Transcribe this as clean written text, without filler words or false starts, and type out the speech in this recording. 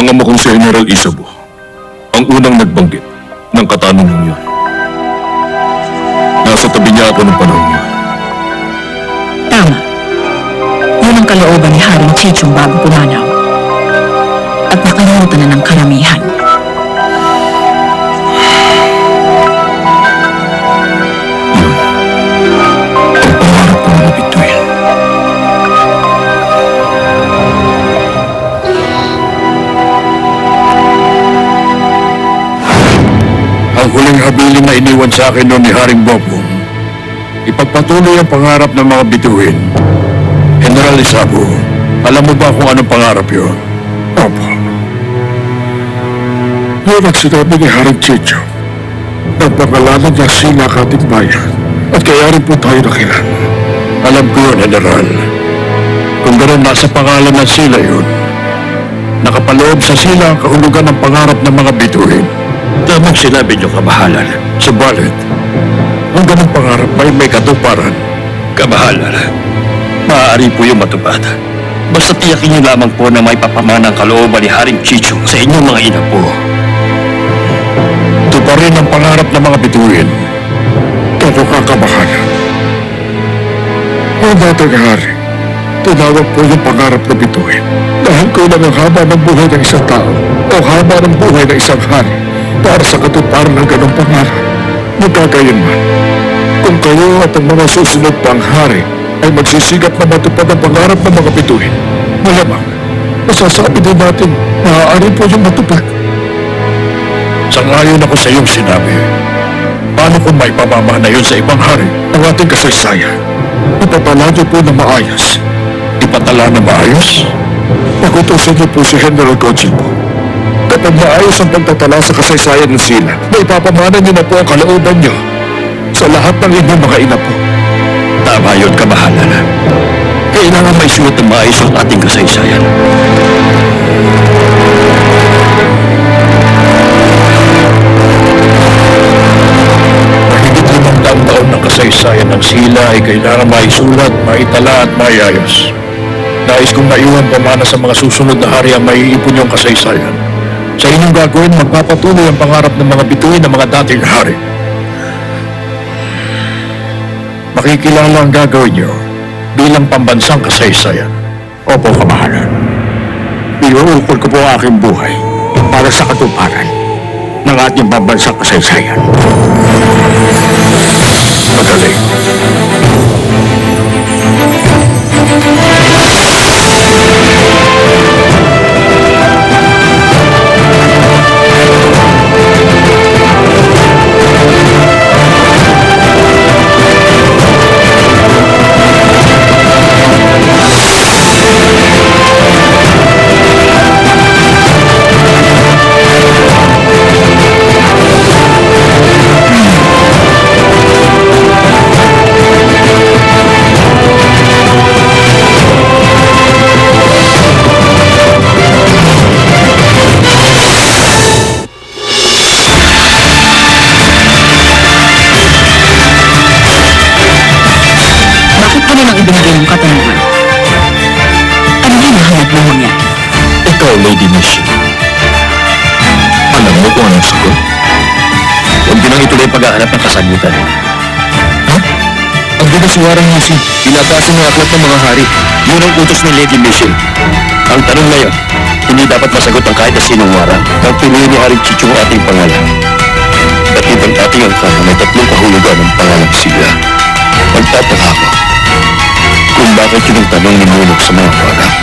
Ang ama kong si General Isabu, ang unang nagbanggit ng katanungang yun. Nasa tabi niya ako ng panahon niya. Tama. Yun ang kalooban ni Haring Chichong bago pumanaw. At nakalimutan na ng karamihan. Ang pangarap ng mga bituin. Ang huling habilin na iniwan sa akin noon ni Haring Bopong, ipagpatuloy ang pangarap ng mga bituin. General Isabu, alam mo ba kung anong pangarap yun? Opo. Yun ang sinabi ni Haring Chicho. Nagpangalanan niya sila kating bayan at kaya rin po tayo nakilala. Alam ko yun, General. Kung gano'n nasa pangalan ng sila yun, nakapaloob sa sila ang kahulugan ng pangarap ng mga bituin. Tamang sinabi niyo, kabahalan. Subalit, ang ganang pangarap ay may katuparan. Kabahalan, maaari po yung matupad. Basta tiyakin niyo lamang po na may papamana ang kalooban ni Haring Chichong sa inyong mga ina po. Tuparin ang pangarap ng mga bituin. Pero kakabahalan. Ang dating hari, tinawag po yung pangarap ng bituin dahil kulang ang haba ng buhay ng isang tao o haba ng buhay ng isang hari para sa katuparan ng ganong pangarap. Magkagayon man, kung kayo at ang mga susunod pang hari ay magsisigap na matupad ang pangarap ng mga bituin, malamang, masasabi din natin maaari po yung matupad. Sangayon ako sa iyong sinabi. Paano kung may pamamana yun sa ibang hari ang ating kasaysayan? Ipatala niyo po na maayos. Ipatala na maayos? Pagutusin niyo po si General Gojipo. Kapag maayos ang pagtatala sa kasaysayan ng sila, may ipapamana niyo na po ang kalooban niyo sa lahat ng inyong mga ina po. Tama yun, kabahalan. Kailangan may suot na maayos ang ating kasaysayan. Mahigit 5 taon ng kasaysayan ng sila ay kailangan maisulat, maitala at maiayos. Nais kong maiwan pamana sa mga susunod na hari ang maiipon yung kasaysayan. Sa inyong gagawin, magpapatuloy ang pangarap ng mga bituin ng mga dating hari. Makikilala ang gagawin niyo bilang pambansang kasaysayan. Opo, kabahalan. Iuukol ko po ang aking buhay para sa katuparan ng ating pambansang kasaysayan. Magaling. Ibinigay ng katanungan. Ano hinahanap mo mangyari? Ikaw, Lady Michelle. Alam mo kung anong sagot? Huwag din ang ituloy pag-ahanap ng kasagutan. Ha? Ang ginasiwarang nisin, pinatasin ng aklat ng mga hari. Yun ang utos ni Lady Michelle. Ang tanong na yun, hindi dapat masagot ang kahit na sinong warang. Ang pinuwi ni Haring Chichong ang ating pangalan. Batid ang ating angka na may 3 kahulugan ng pangalan sila. Magtataka ako kung bakit yun ang tanong ni Munok sa mga warang.